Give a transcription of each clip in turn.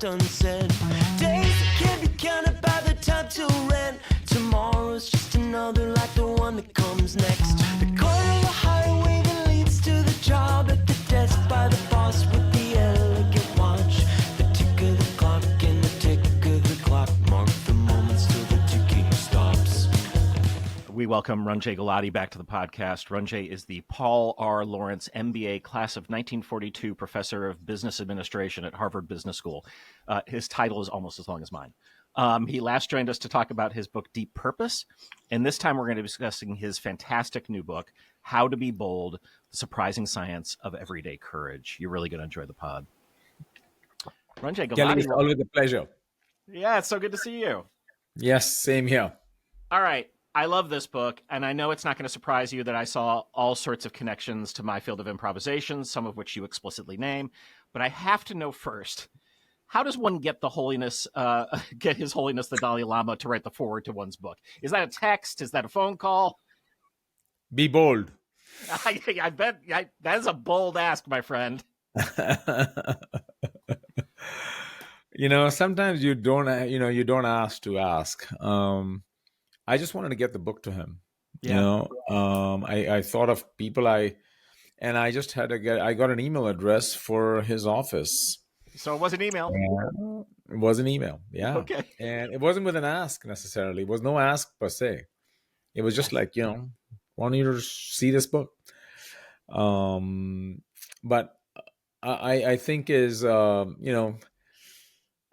left unsaid. Days that can't be counted by the time till rent. Tomorrow's just another like the one that comes next. The corner of the highway that leads to the job at the desk by the boss with the elegant watch. The tick of the clock and the tick of the clock mark the moments till the ticking stops. We welcome Ranjay Gulati back to the podcast. Ranjay is the Paul R. Lawrence MBA class of 1942 professor of business administration at Harvard Business School. His title is almost as long as mine. He last joined us to talk about his book, Deep Purpose. And this time we're going to be discussing his fantastic new book, How to Be Bold, The Surprising Science of Everyday Courage. You're really going to enjoy the pod. Ranjay Gulati. Kelly, it's always a pleasure. Yeah, it's so good to see you. Yes, same here. All right. I love this book, and I know it's not going to surprise you that I saw all sorts of connections to my field of improvisation, some of which you explicitly name. But I have to know first, how does one get get His Holiness the Dalai Lama to write the foreword to one's book? Is that a text? Is that a phone call? Be bold. I bet that is a bold ask, my friend. Sometimes you don't ask to ask. I just wanted to get the book to him. Yeah. I thought of people I just had to I got an email address for his office. So it was an email. It was an email. Yeah. Okay. And it wasn't with an ask necessarily. It was no ask per se. It was just like, want you to see this book. But I think is, I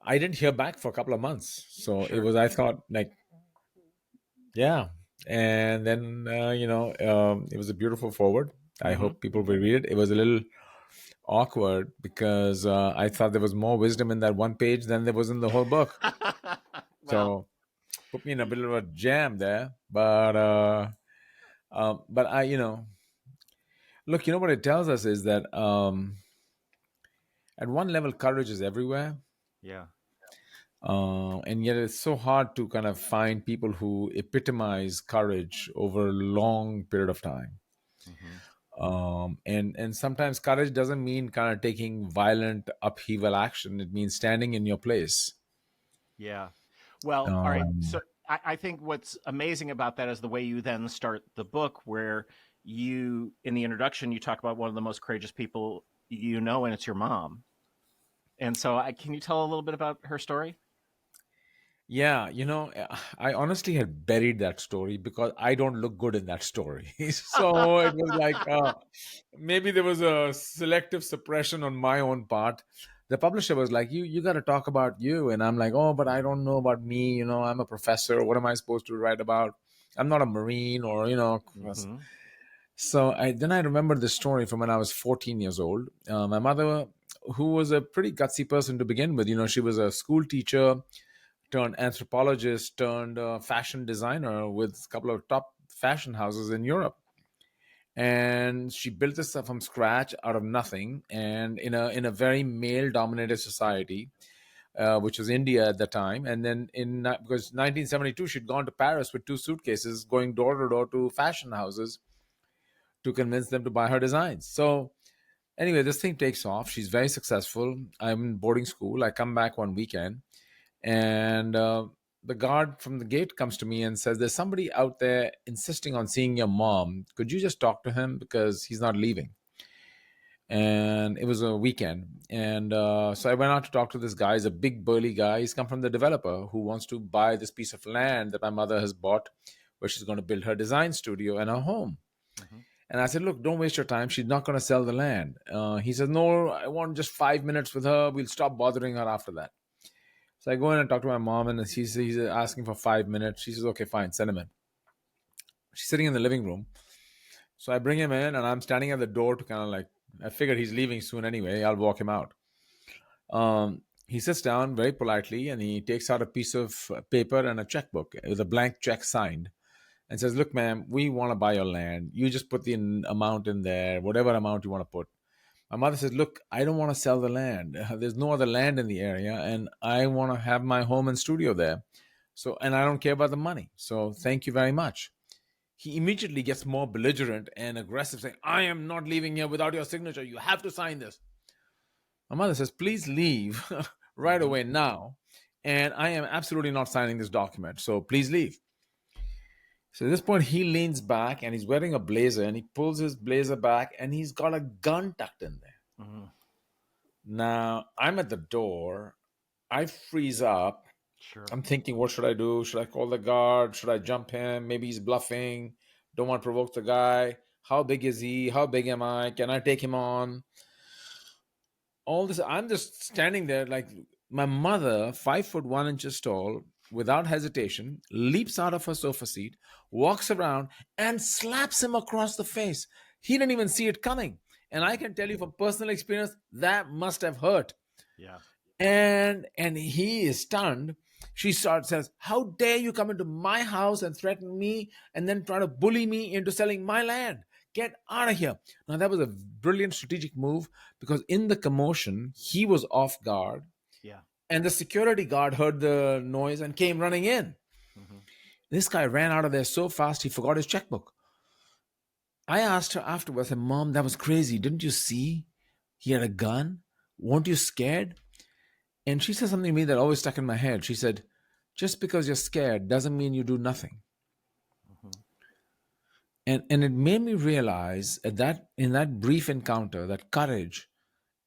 didn't hear back for a couple of months. So Sure. it was, I thought like, yeah. And then, it was a beautiful foreword. I hope people will read it. It was a little awkward because I thought there was more wisdom in that one page than there was in the whole book. So put me in a bit of a jam there. But I, look, what it tells us is that at one level, courage is everywhere. Yeah. And yet it's so hard to kind of find people who epitomize courage over a long period of time. And sometimes courage doesn't mean kind of taking violent upheaval action. It means standing in your place. Yeah. Well, all right. So I think what's amazing about that is the way you then start the book, where in the introduction, you talk about one of the most courageous people and it's your mom. And so can you tell a little bit about her story? Yeah, I honestly had buried that story because I don't look good in that story. So it was like maybe there was a selective suppression on my own part. The publisher was like, you got to talk about you. And I'm like, oh, but I don't know about me. I'm a professor. What am I supposed to write about? I'm not a Marine or. So I remember the story from when I was 14 years old. My mother, who was a pretty gutsy person to begin with, she was a school teacher turned anthropologist turned fashion designer with a couple of top fashion houses in Europe. And she built this stuff from scratch out of nothing. And in a very male dominated society, which was India at the time. And then because 1972, she'd gone to Paris with 2 suitcases going door to door to fashion houses to convince them to buy her designs. So anyway, this thing takes off. She's very successful. I'm in boarding school. I come back one weekend. And the guard from the gate comes to me and says, there's somebody out there insisting on seeing your mom. Could you just talk to him because he's not leaving? And it was a weekend. And so I went out to talk to this guy. He's a big burly guy. He's come from the developer who wants to buy this piece of land that my mother has bought where she's going to build her design studio and her home. And I said, look, don't waste your time. She's not going to sell the land. He said, no, I want just 5 minutes with her. We'll stop bothering her after that. So I go in and talk to my mom, and he's asking for 5 minutes. She says, okay, fine, send him in. She's sitting in the living room. So I bring him in, and I'm standing at the door to kind of like, I figured he's leaving soon anyway. I'll walk him out. He sits down very politely, and he takes out a piece of paper and a checkbook with a blank check signed and says, look, ma'am, we want to buy your land. You just put the amount in there, whatever amount you want to put. My mother says, look, I don't want to sell the land. There's no other land in the area, and I want to have my home and studio there. So, and I don't care about the money. So thank you very much. He immediately gets more belligerent and aggressive, saying, I am not leaving here without your signature. You have to sign this. My mother says, please leave right away now. And I am absolutely not signing this document. So please leave. So at this point, he leans back and he's wearing a blazer and he pulls his blazer back and he's got a gun tucked in there. Mm-hmm. Now I'm at the door. I freeze up. Sure. I'm thinking, what should I do? Should I call the guard? Should I jump him? Maybe he's bluffing. Don't want to provoke the guy. How big is he? How big am I? Can I take him on? All this, I'm just standing there like my mother, 5'1" tall, without hesitation, leaps out of her sofa seat, walks around, and slaps him across the face. He didn't even see it coming. And I can tell you from personal experience, that must have hurt. Yeah. And he is stunned. She says, how dare you come into my house and threaten me and then try to bully me into selling my land? Get out of here. Now, that was a brilliant strategic move because in the commotion, he was off guard. Yeah. And the security guard heard the noise and came running in. Mm-hmm. This guy ran out of there so fast, he forgot his checkbook. I asked her afterwards, I said, Mom, that was crazy. Didn't you see? He had a gun. Weren't you scared? And she said something to me that always stuck in my head. She said, just because you're scared doesn't mean you do nothing. Mm-hmm. And it made me realize that in that brief encounter that courage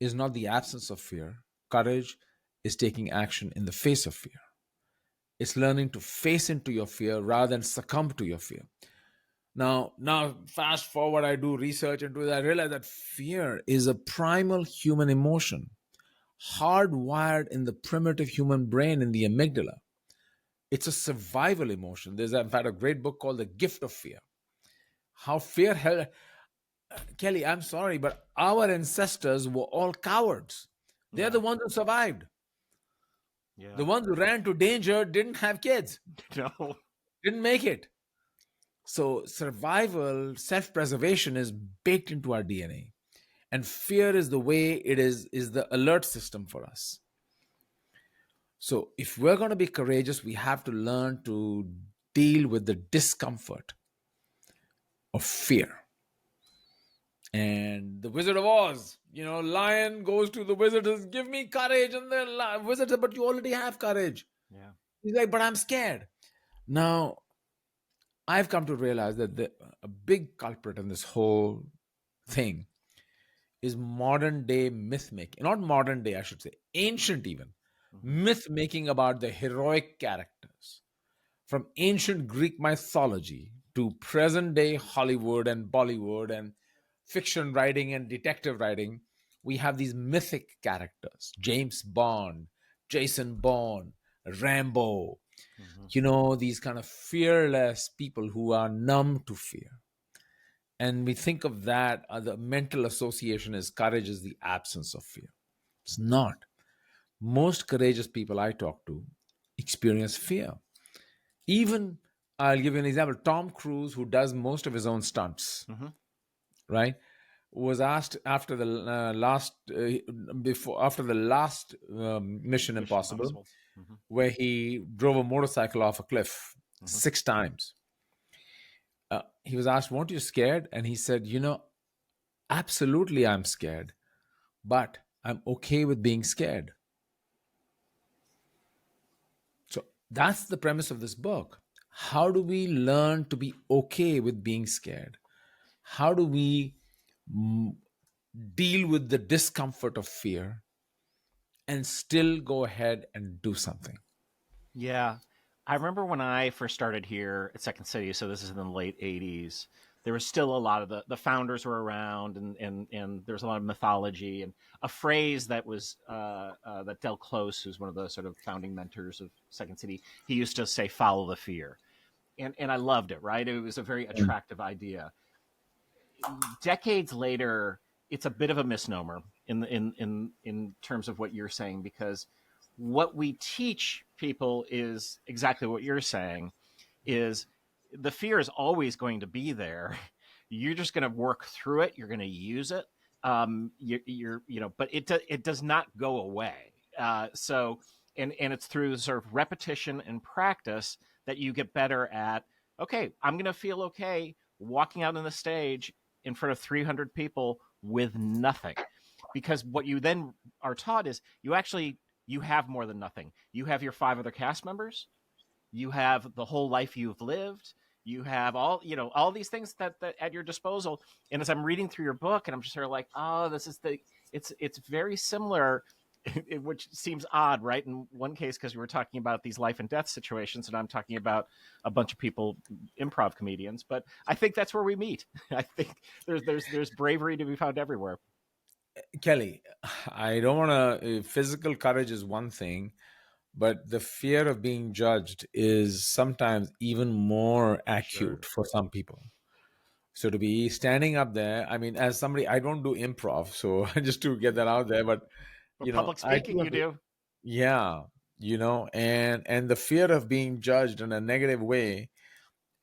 is not the absence of fear. Courage is taking action in the face of fear. It's learning to face into your fear rather than succumb to your fear. Now fast forward, I do research into that. I realize that fear is a primal human emotion, hardwired in the primitive human brain in the amygdala. It's a survival emotion. There's, in fact, a great book called The Gift of Fear. How fear held. Kelly, I'm sorry, but our ancestors were all cowards. They're the ones who survived. Yeah. The ones who ran to danger didn't have kids. No. Didn't make it. So survival, self-preservation is baked into our DNA. And fear is the way it is the alert system for us. So if we're going to be courageous, we have to learn to deal with the discomfort of fear. And the Wizard of Oz, lion goes to the wizard and says, give me courage. And the wizard says, but you already have courage. Yeah. He's like, but I'm scared. Now, I've come to realize that a big culprit in this whole thing is modern day myth making. Not modern day, I should say, ancient even. Myth making about the heroic characters. From ancient Greek mythology to present day Hollywood and Bollywood and fiction writing and detective writing, we have these mythic characters. James Bond, Jason Bourne, Rambo, these kind of fearless people who are numb to fear. And we think of that, the mental association is courage is the absence of fear. It's not. Most courageous people I talk to experience fear. Even, I'll give you an example, Tom Cruise, who does most of his own stunts, right, was asked after the last Mission Impossible, where he drove a motorcycle off a cliff 6 times. He was asked, weren't you scared? And he said, absolutely I'm scared, but I'm okay with being scared. So that's the premise of this book. How do we learn to be okay with being scared? How do we deal with the discomfort of fear and still go ahead and do something? Yeah. I remember when I first started here at Second City, so this is in the late 80s, there was still a lot of the founders were around and there was a lot of mythology and a phrase that was that Del Close, who's one of the sort of founding mentors of Second City, he used to say, follow the fear. And I loved it, right? It was a very attractive idea. Decades later, it's a bit of a misnomer in terms of what you're saying, because what we teach people is exactly what you're saying, is the fear is always going to be there. You're just going to work through it. You're going to use it. But it does not go away. So it's through sort of repetition and practice that you get better at, okay, I'm going to feel okay walking out on the stage in front of 300 people with nothing. Because what you then are taught is you actually you have more than nothing. You have your 5 other cast members. You have the whole life you've lived. You have all these things that at your disposal. And as I'm reading through your book, and I'm just sort of like, oh, this is it's very similar, which seems odd, right? In one case, because we were talking about these life and death situations, and I'm talking about a bunch of people, improv comedians. But I think that's where we meet. I think there's bravery to be found everywhere. Kelly, I don't want to. Physical courage is one thing, but the fear of being judged is sometimes even more acute for some people. So to be standing up there, I mean, as somebody, I don't do improv, so just to get that out there, but But public I speaking, do you do. yeah, and the fear of being judged in a negative way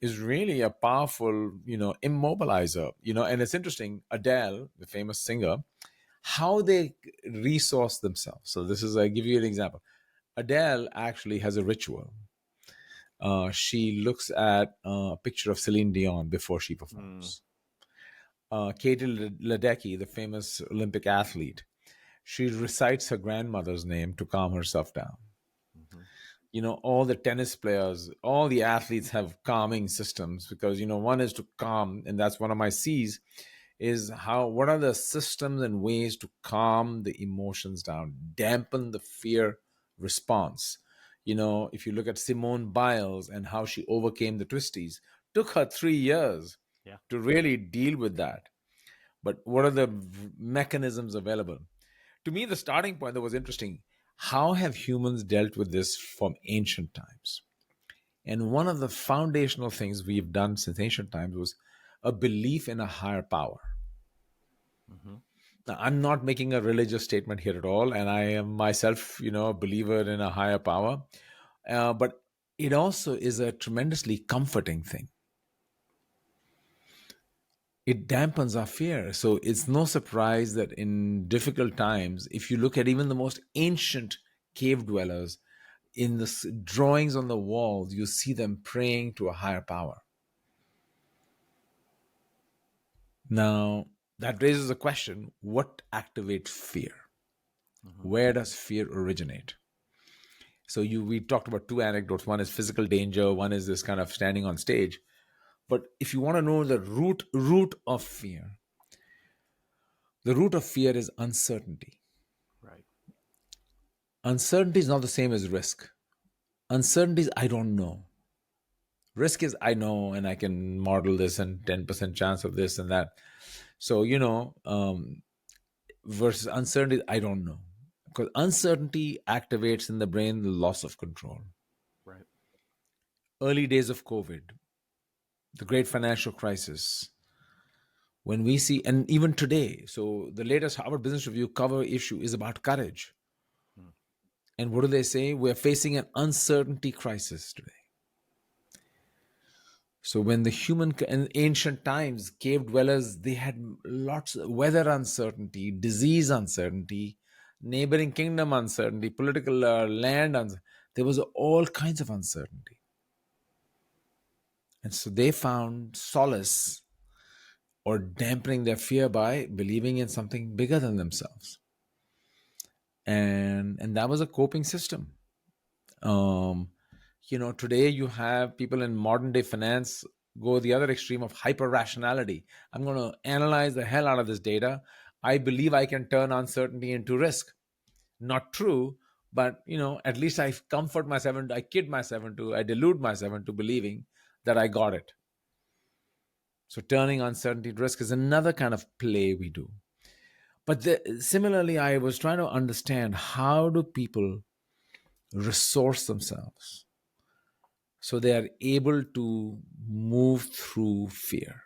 is really a powerful, immobilizer, and it's interesting, Adele, the famous singer, how they resource themselves. So this is, I give you an example. Adele actually has a ritual. She looks at a picture of Celine Dion before she performs. Katie Ledecky, the famous Olympic athlete, she recites her grandmother's name to calm herself down. All the tennis players, all the athletes have calming systems because, one is to calm, and that's one of my C's, is what are the systems and ways to calm the emotions down, dampen the fear response. If you look at Simone Biles and how she overcame the twisties, took her 3 years Yeah. to really deal with that. But what are the mechanisms available? To me, the starting point that was interesting, how have humans dealt with this from ancient times? And one of the foundational things we've done since ancient times was a belief in a higher power. Now, I'm not making a religious statement here at all, and I am myself, a believer in a higher power. But it also is a tremendously comforting thing. It dampens our fear. So it's no surprise that in difficult times, if you look at even the most ancient cave dwellers, in the drawings on the walls, you see them praying to a higher power. Now, that raises a question: what activates fear? Where does fear originate? So we talked about 2 anecdotes. One is physical danger, one is this kind of standing on stage. But if you want to know the root of fear, the root of fear is uncertainty. Right. Uncertainty is not the same as risk. Uncertainty is I don't know. Risk is I know and I can model this and 10% chance of this and that. So, versus uncertainty, I don't know. Because uncertainty activates in the brain the loss of control. Right. Early days of COVID, the great financial crisis, when we see, and even today, so the latest Harvard Business Review cover issue is about courage. And what do they say? We're facing an uncertainty crisis today. So when the in ancient times, cave dwellers, they had lots of weather uncertainty, disease uncertainty, neighboring kingdom uncertainty, political land uncertainty. There was all kinds of uncertainty. And so they found solace or dampening their fear by believing in something bigger than themselves. And that was a coping system. Today you have people in modern day finance go the other extreme of hyper rationality. I'm going to analyze the hell out of this data. I believe I can turn uncertainty into risk. Not true, but at least I comfort myself and I kid myself I delude myself into believing that I got it. So turning uncertainty to risk is another kind of play we do. But similarly, I was trying to understand, how do people resource themselves so they are able to move through fear?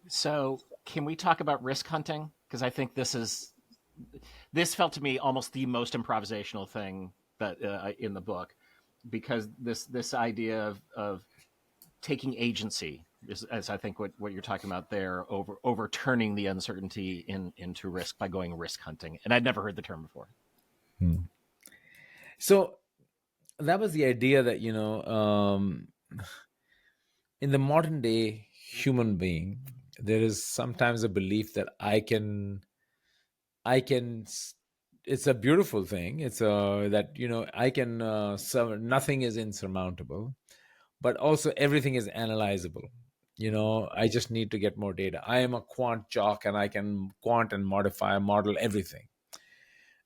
So, can we talk about risk hunting? Because I think this felt to me almost the most improvisational thing that in the book, because this idea of taking agency is, as I think what you're talking about there, overturning the uncertainty into risk by going risk hunting. And I'd never heard the term before. So that was the idea that, in the modern day human being, There is sometimes a belief that I can. It's a beautiful thing. It's a that I can. Nothing is insurmountable, but also everything is analyzable. I just need to get more data. I am a quant jock, and I can quant and modify, model everything.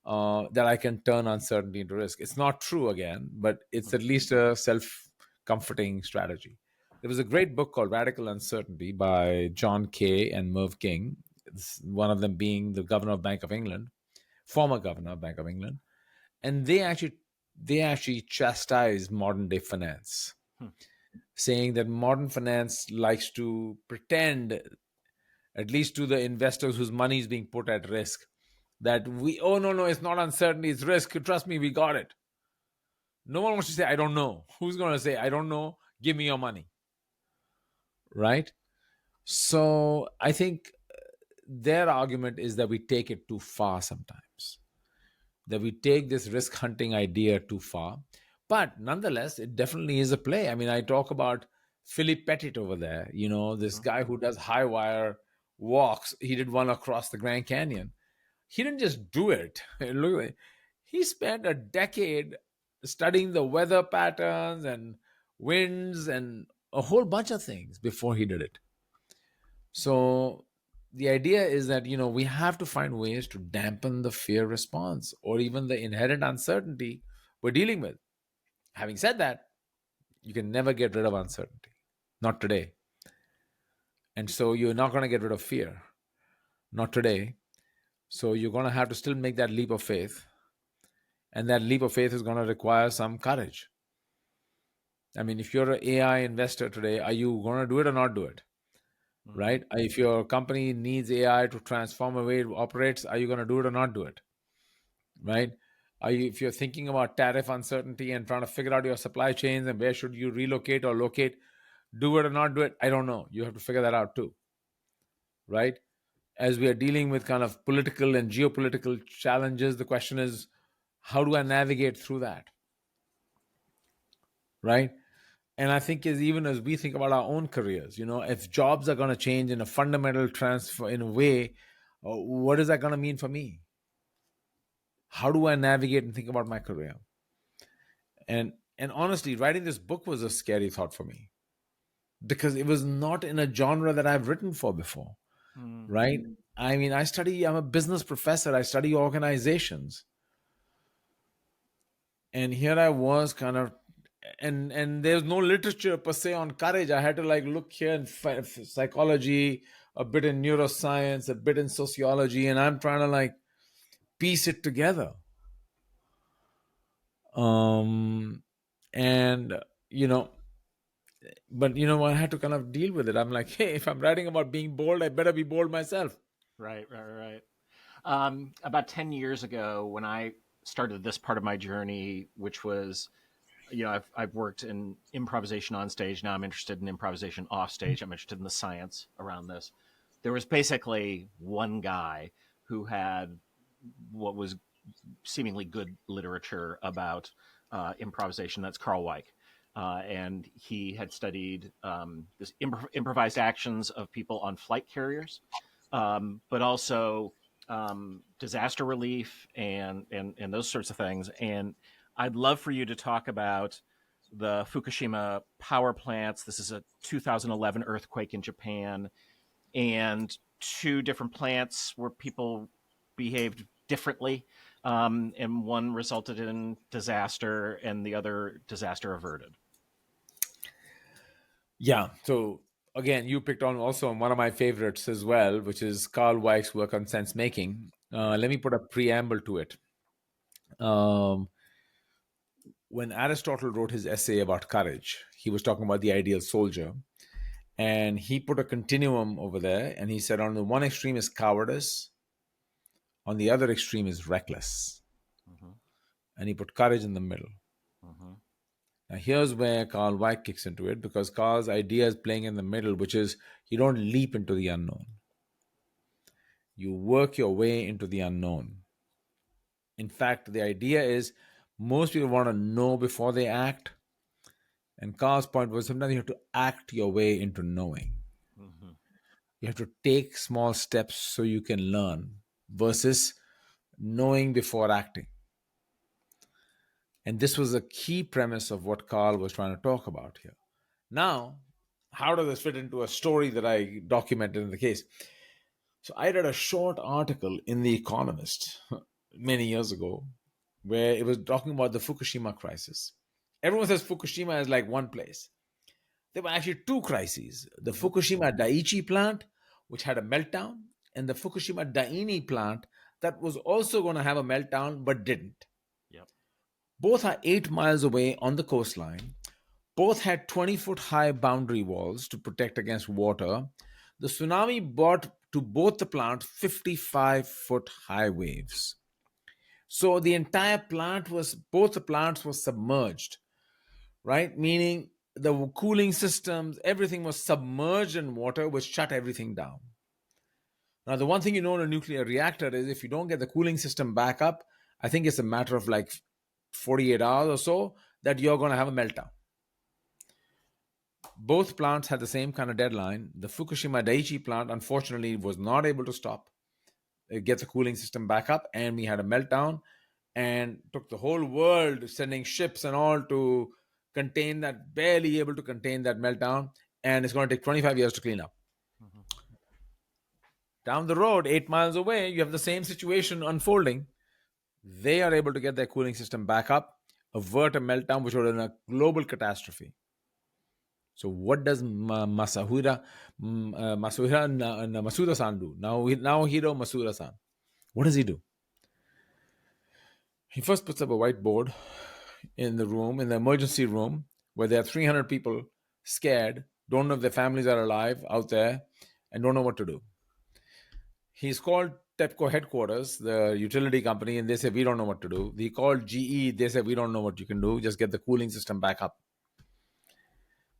That I can turn uncertainty into risk. It's not true again, but it's at least a self comforting strategy. There was a great book called Radical Uncertainty by John Kay and Merv King, one of them being the governor of Bank of England, former governor of Bank of England, and they actually chastise modern day finance, Hmm. saying that modern finance likes to pretend, at least to the investors whose money is being put at risk, that oh no, it's not uncertainty, it's risk, trust me, we got it. No one wants to say I don't know. Who's going to say I don't know, give me your money, right? So I think their argument is that we take it too far sometimes, that we take this risk hunting idea too far. But nonetheless, it definitely is a play. I mean, I talk about Philip Pettit over there, this Mhm. guy who does high wire walks. He did one across the Grand Canyon. He didn't just do it. Look, he spent a decade studying the weather patterns and winds and a whole bunch of things before he did it. So the idea is that we have to find ways to dampen the fear response or even the inherent uncertainty we're dealing with. Having said that, you can never get rid of uncertainty. Not today. And so you're not going to get rid of fear. Not today. So you're going to have to still make that leap of faith. And that leap of faith is going to require some courage. I mean, if you're an AI investor today, are you going to do it or not do it? Mhm. Right? If your company needs AI to transform the way it operates, are you going to do it or not do it? Right? If you're thinking about tariff uncertainty and trying to figure out your supply chains and where should you relocate or locate, do it or not do it? I don't know. You have to figure that out too. Right? As we are dealing with kind of political and geopolitical challenges, the question is, how do I navigate through that? Right? And I think even as we think about our own careers, if jobs are going to change in a fundamental transfer in a way, what is that going to mean for me? How do I navigate and think about my career? And honestly, writing this book was a scary thought for me because it was not in a genre that I've written for before, Mhm. right? I mean, I'm a business professor, I study organizations. And here I was kind of, and there's no literature per se on courage. I had to like look here in psychology, a bit in neuroscience, a bit in sociology, and I'm trying to like piece it together. Um, and you know, but I had to kind of deal with it. I'm like, hey, if I'm writing about being bold, I better be bold myself. Right, right, right. About 10 years ago, when I started this part of my journey, which was, I've worked in improvisation on stage. Now I'm interested in improvisation off stage. I'm interested in the science around this. There was basically one guy who had what was seemingly good literature about improvisation. That's Carl Weick. And he had studied this improvised actions of people on flight carriers, but also disaster relief and those sorts of things. And I'd love for you to talk about the Fukushima power plants. This is a 2011 earthquake in Japan, and two different plants where people behaved differently. And one resulted in disaster, and the other disaster averted. Yeah. So again, you picked on also one of my favorites as well, which is Carl Weick's work on sense making. Let me put a preamble to it. Um, when Aristotle wrote his essay about courage, he was talking about the ideal soldier. And he put a continuum over there. And he said, on the one extreme is cowardice, on the other extreme is reckless. Mm-hmm. And he put courage in the middle. Mm-hmm. Now, here's where Carl Weick kicks into it because Carl's idea is playing in the middle, which is you don't leap into the unknown, you work your way into the unknown. In fact, the idea is most people want to know before they act. And Carl's point was sometimes you have to act your way into knowing. Mm-hmm. You have to take small steps so you can learn versus knowing before acting. And this was a key premise of what Carl was trying to talk about here. Now, how does this fit into a story that I documented in the case? So I read a short article in The Economist many years ago where it was talking about the Fukushima crisis. Everyone says Fukushima is like one place. There were actually two crises: the Fukushima Daiichi plant, which had a meltdown, and the Fukushima Daini plant that was also going to have a meltdown but didn't. Yep. Both are 8 miles away on the coastline. Both had 20-foot high boundary walls to protect against water. The tsunami brought to both the plants 55-foot high waves. So the entire plant was, both the plants were submerged, right? Meaning the cooling systems, everything was submerged in water, which shut everything down. Now, the one thing you know in a nuclear reactor is if you don't get the cooling system back up, I think it's a matter of like 48 hours or so that you're going to have a meltdown. Both plants had the same kind of deadline. The Fukushima Daiichi plant, unfortunately, was not able to get the cooling system back up, and we had a meltdown, and took the whole world sending ships and all to contain that, barely able to contain that meltdown, and it's going to take 25 years to clean up. Mhm. Down the road, 8 miles away, you have the same situation unfolding. They are able to get their cooling system back up, avert a meltdown, which would have been a global catastrophe. So what does Masuda Masuda-san do? Naohiro Masuda-san. What does he do? He first puts up a whiteboard in the room, in the emergency room, where there are 300 people scared, don't know if their families are alive out there, and don't know what to do. He's called TEPCO headquarters, the utility company, and they say, we don't know what to do. He called GE, they said, we don't know what you can do, just get the cooling system back up.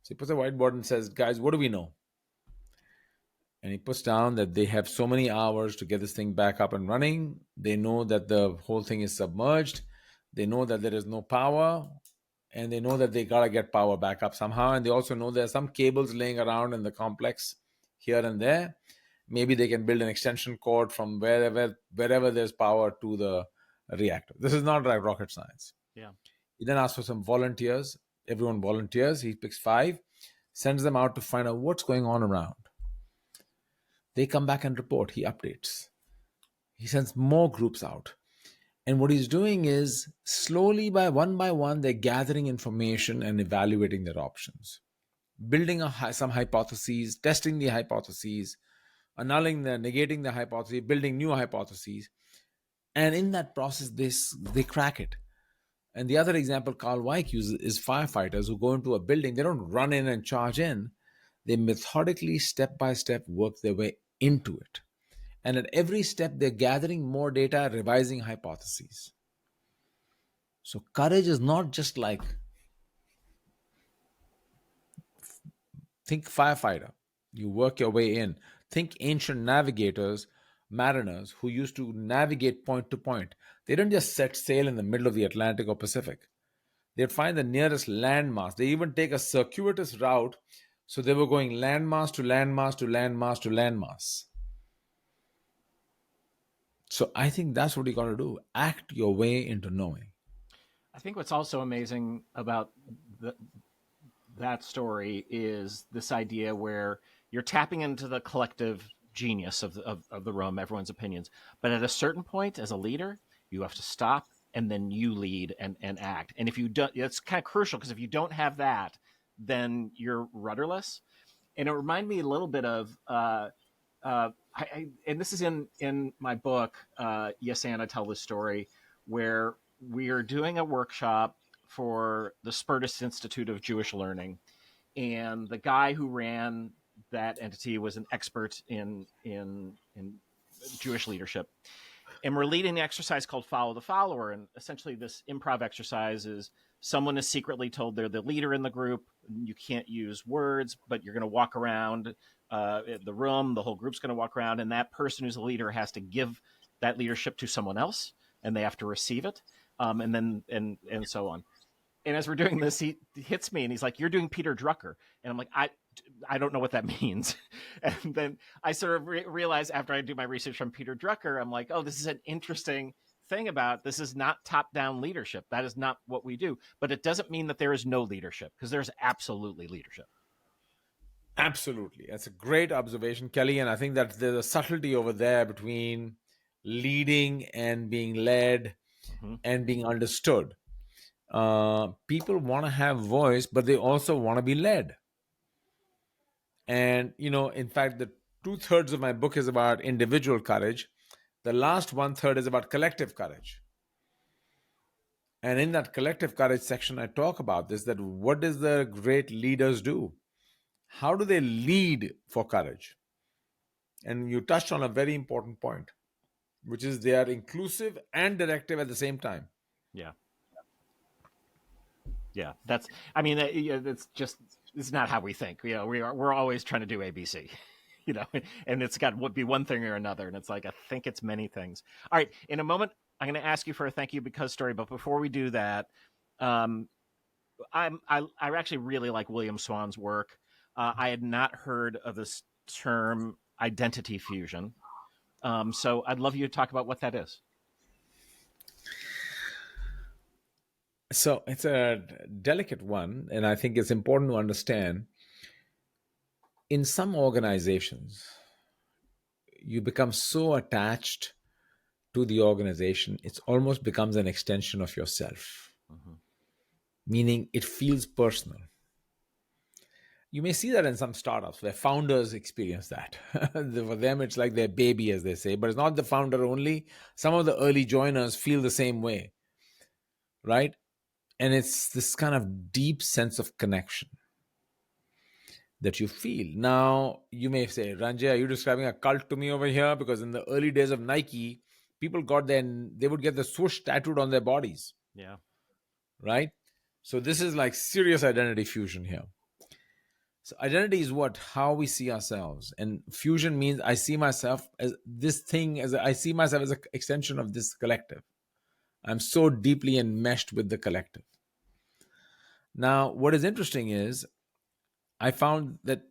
So he puts a whiteboard and says, guys, what do we know? And he puts down that they have so many hours to get this thing back up and running. They know that the whole thing is submerged. They know that there is no power. And they know that they got to get power back up somehow. And they also know there are some cables laying around in the complex here and there. Maybe they can build an extension cord from wherever there's power to the reactor. This is not like rocket science. Yeah. He then asks for some volunteers. Everyone volunteers. He picks 5, sends them out to find out what's going on around. They come back and report. He updates. He sends more groups out. And what he's doing is slowly, by one, they're gathering information and evaluating their options, building some hypotheses, testing the hypotheses, annulling negating the hypothesis, building new hypotheses. And in that process, they crack it. And the other example Carl Weick uses is firefighters who go into a building. They don't run in and charge in. They methodically, step by step, work their way into it. And at every step, they're gathering more data, revising hypotheses. So courage is not just like, think firefighter, you work your way in. Think ancient navigators, mariners who used to navigate point to point. They don't just set sail in the middle of the Atlantic or Pacific. They'd find the nearest landmass. They even take a circuitous route. So they were going landmass to landmass to landmass to landmass. So I think that's what you got to do. Act your way into knowing. I think what's also amazing about that story is this idea where you're tapping into the collective genius of the room, everyone's opinions. But at a certain point, as a leader, you have to stop and then you lead and act. And if you don't, it's kind of crucial, because if you don't have that, then you're rudderless. And it reminded me a little bit of, and this is in my book, Yes, and I tell this story, where we are doing a workshop for the Spertus Institute of Jewish Learning. And the guy who ran that entity was an expert in Jewish leadership. And we're leading an exercise called Follow the Follower. And essentially this improv exercise is someone is secretly told they're the leader in the group. You can't use words, but you're going to walk around the room. The whole group's going to walk around. And that person who's the leader has to give that leadership to someone else, and they have to receive it. And so on. And as we're doing this, he hits me and he's like, "You're doing Peter Drucker." And I'm like, I don't know what that means. And then I sort of realized after I do my research on Peter Drucker, I'm like, oh, this is an interesting thing about this is not top down leadership. That is not what we do. But it doesn't mean that there is no leadership, because there's absolutely leadership. Absolutely. That's a great observation, Kelly. And I think that there's a subtlety over there between leading and being led Mm-hmm. and being understood. People want to have voice, but they also want to be led. And, in fact, the 2/3 of my book is about individual courage. The last 1/3 is about collective courage. And in that collective courage section, I talk about this, that what does the great leaders do? How do they lead for courage? And you touched on a very important point, which is they are inclusive and directive at the same time. Yeah. Yeah. That's, I mean, it's just, it's not how we think. We're always trying to do ABC, and it's got to be one thing or another. And it's like, I think it's many things. All right. In a moment, I'm going to ask you for a thank you because story. But before we do that, I actually really like William Swan's work. I had not heard of this term identity fusion. So I'd love you to talk about what that is. So it's a delicate one, and I think it's important to understand. In some organizations, you become so attached to the organization, it almost becomes an extension of yourself, meaning it feels personal. You may see that in some startups where founders experience that. For them, it's like their baby, as they say, but it's not the founder only. Some of the early joiners feel the same way, right? And it's this kind of deep sense of connection that you feel. Now, you may say, Ranjay, are you describing a cult to me over here? Because in the early days of Nike, people they would get the swoosh tattooed on their bodies. Yeah. Right? So this is like serious identity fusion here. So identity is how we see ourselves. And fusion means I see myself as this thing, I see myself as an extension of this collective. I'm so deeply enmeshed with the collective. Now, what is interesting is I found that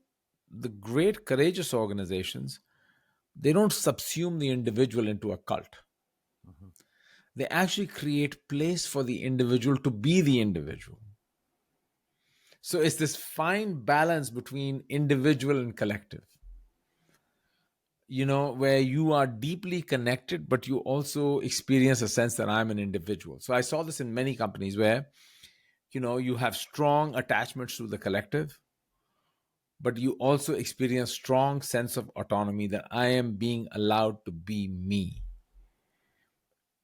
the great courageous organizations, they don't subsume the individual into a cult. Mm-hmm. They actually create place for the individual to be the individual. So it's this fine balance between individual and collective, where you are deeply connected, but you also experience a sense that I'm an individual. So I saw this in many companies where, you have strong attachments to the collective, but you also experience strong sense of autonomy that I am being allowed to be me.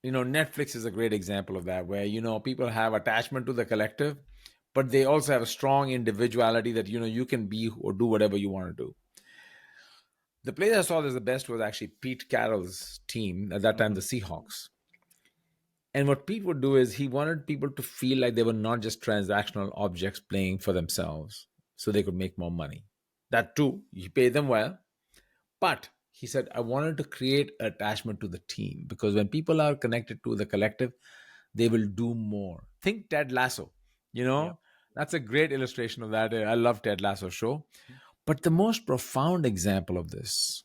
Netflix is a great example of that, where, people have attachment to the collective, but they also have a strong individuality that, you can be or do whatever you want to do. The place I saw this the best was actually Pete Carroll's team, at that time, the Seahawks. And what Pete would do is he wanted people to feel like they were not just transactional objects playing for themselves so they could make more money. That too, he paid them well. But he said, I wanted to create attachment to the team, because when people are connected to the collective, they will do more. Think Ted Lasso, Yep. That's a great illustration of that. I love Ted Lasso show. But the most profound example of this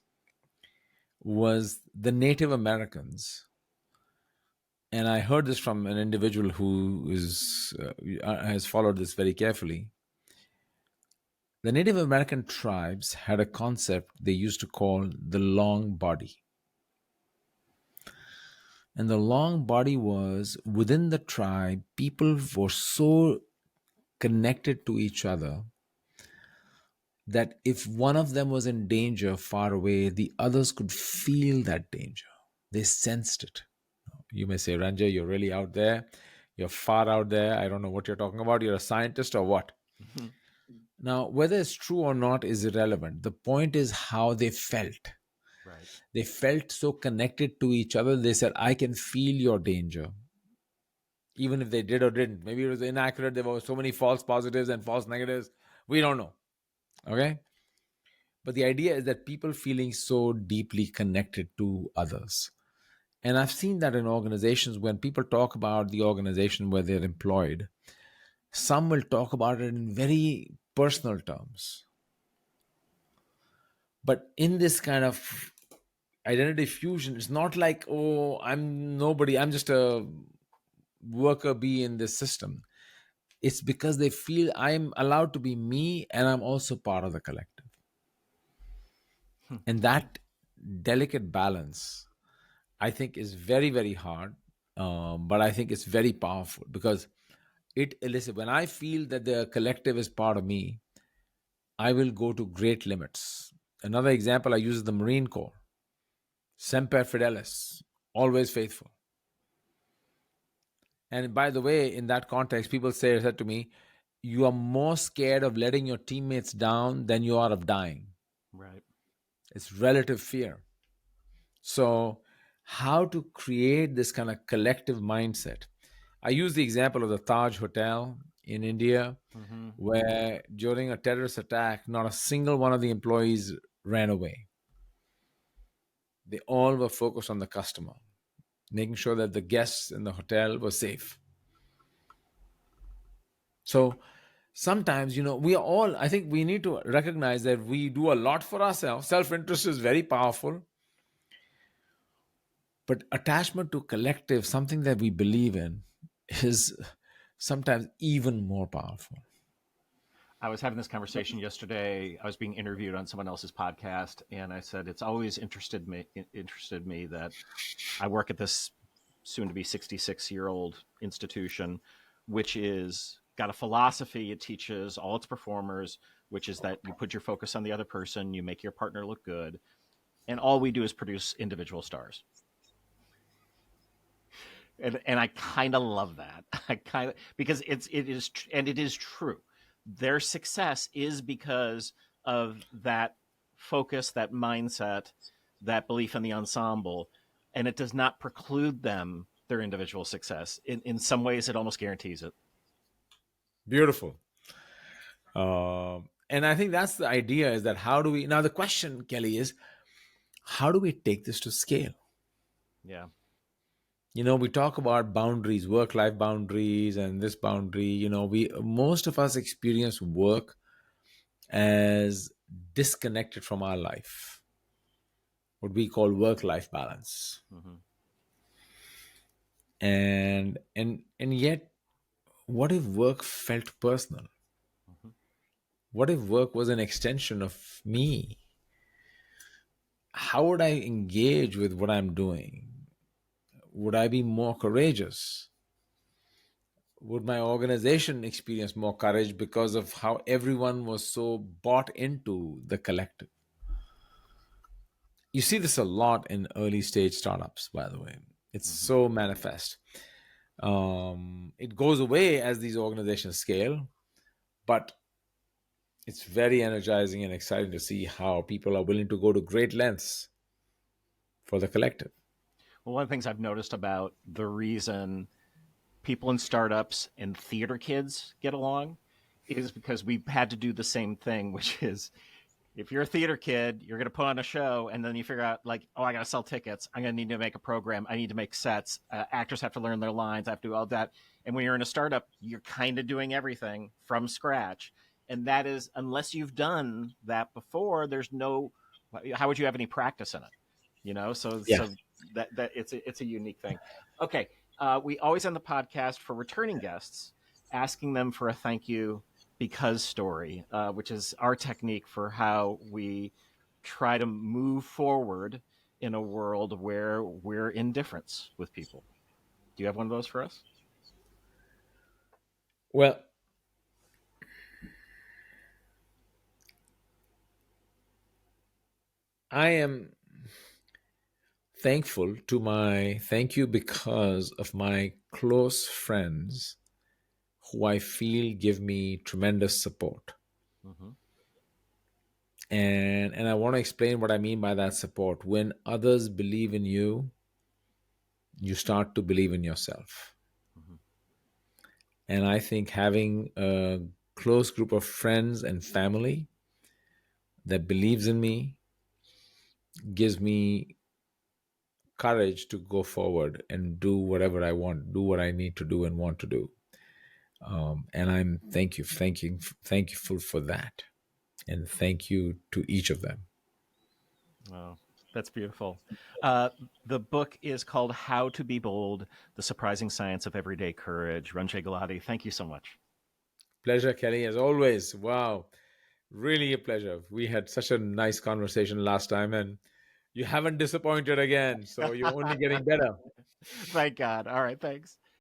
was the Native Americans. And I heard this from an individual who has followed this very carefully. The Native American tribes had a concept they used to call the long body. And the long body was, within the tribe, people were so connected to each other that if one of them was in danger far away, the others could feel that danger. They sensed it. You may say, Ranjay, you're really out there. You're far out there. I don't know what you're talking about. You're a scientist or what? Mm-hmm. Now, whether it's true or not is irrelevant. The point is how they felt. Right. They felt so connected to each other. They said, I can feel your danger. Even if they did or didn't. Maybe it was inaccurate. There were so many false positives and false negatives. We don't know. Okay? But the idea is that people feeling so deeply connected to others. And I've seen that in organizations when people talk about the organization where they're employed, some will talk about it in very personal terms. But in this kind of identity fusion, it's not like, oh, I'm nobody, I'm just a worker bee in this system. It's because they feel I'm allowed to be me and I'm also part of the collective. And that delicate balance, I think, is very, very hard. But I think it's very powerful because it elicits, when I feel that the collective is part of me, I will go to great limits. Another example I use is the Marine Corps. Semper Fidelis, always faithful. And by the way, in that context, people said to me, you are more scared of letting your teammates down than you are of dying. Right. It's relative fear. So, how to create this kind of collective mindset? I use the example of the Taj Hotel in India, Mm-hmm. where during a terrorist attack, not a single one of the employees ran away. They all were focused on the customer, making sure that the guests in the hotel were safe. So sometimes, we are all, I think we need to recognize that we do a lot for ourselves. Self interest is very powerful, but attachment to collective, something that we believe in, is sometimes even more powerful. I was having this conversation yesterday. I was being interviewed on someone else's podcast, and I said it's always interested me that I work at this soon to be 66-year-old institution, which is got a philosophy it teaches all its performers, which is that you put your focus on the other person, you make your partner look good, and all we do is produce individual stars. And I kind of love that. I kind of, because it is true. Their success is because of that focus, that mindset, that belief in the ensemble, and it does not preclude them their individual success. In some ways, it almost guarantees it. Beautiful. And I think that's the idea, is that how do we, now the question, Kelly, is how do we take this to scale? Yeah. We talk about boundaries, work life boundaries, and this boundary. We, most of us experience work as disconnected from our life, what we call work life balance. Mm-hmm. And yet, what if work felt personal? Mm-hmm. What if work was an extension of me? How would I engage with what I'm doing? Would I be more courageous? Would my organization experience more courage because of how everyone was so bought into the collective? You see this a lot in early stage startups, by the way. It's Mm-hmm. so manifest. It goes away as these organizations scale, but it's very energizing and exciting to see how people are willing to go to great lengths for the collective. Well, one of the things I've noticed about the reason people in startups and theater kids get along is because we had to do the same thing, which is if you're a theater kid, you're going to put on a show, and then you figure out, like, oh, I got to sell tickets. I'm going to need to make a program. I need to make sets. Actors have to learn their lines. I have to do all that. And when you're in a startup, you're kind of doing everything from scratch. And that is, unless you've done that before, there's no, how would you have any practice in it? So Yeah. that it's a unique thing. Okay. We always end the podcast for returning guests, asking them for a thank you because story, which is our technique for how we try to move forward in a world where we're indifference with people. Do you have one of those for us? Well, I am thank you because of my close friends who I feel give me tremendous support. Mm-hmm. And I want to explain what I mean by that support. When others believe in you, you start to believe in yourself. Mm-hmm. And I think having a close group of friends and family that believes in me gives me courage to go forward and do whatever I want, do what I need to do and want to do. And I'm thankful for that. And thank you to each of them. Oh, that's beautiful. Uh, the book is called How to Be Bold: The Surprising Science of Everyday Courage. Ranjay Gulati, thank you so much. Pleasure, Kelly, as always. Wow. Really a pleasure. We had such a nice conversation last time, and you haven't disappointed again. So you're only getting better. Thank God. All right, thanks.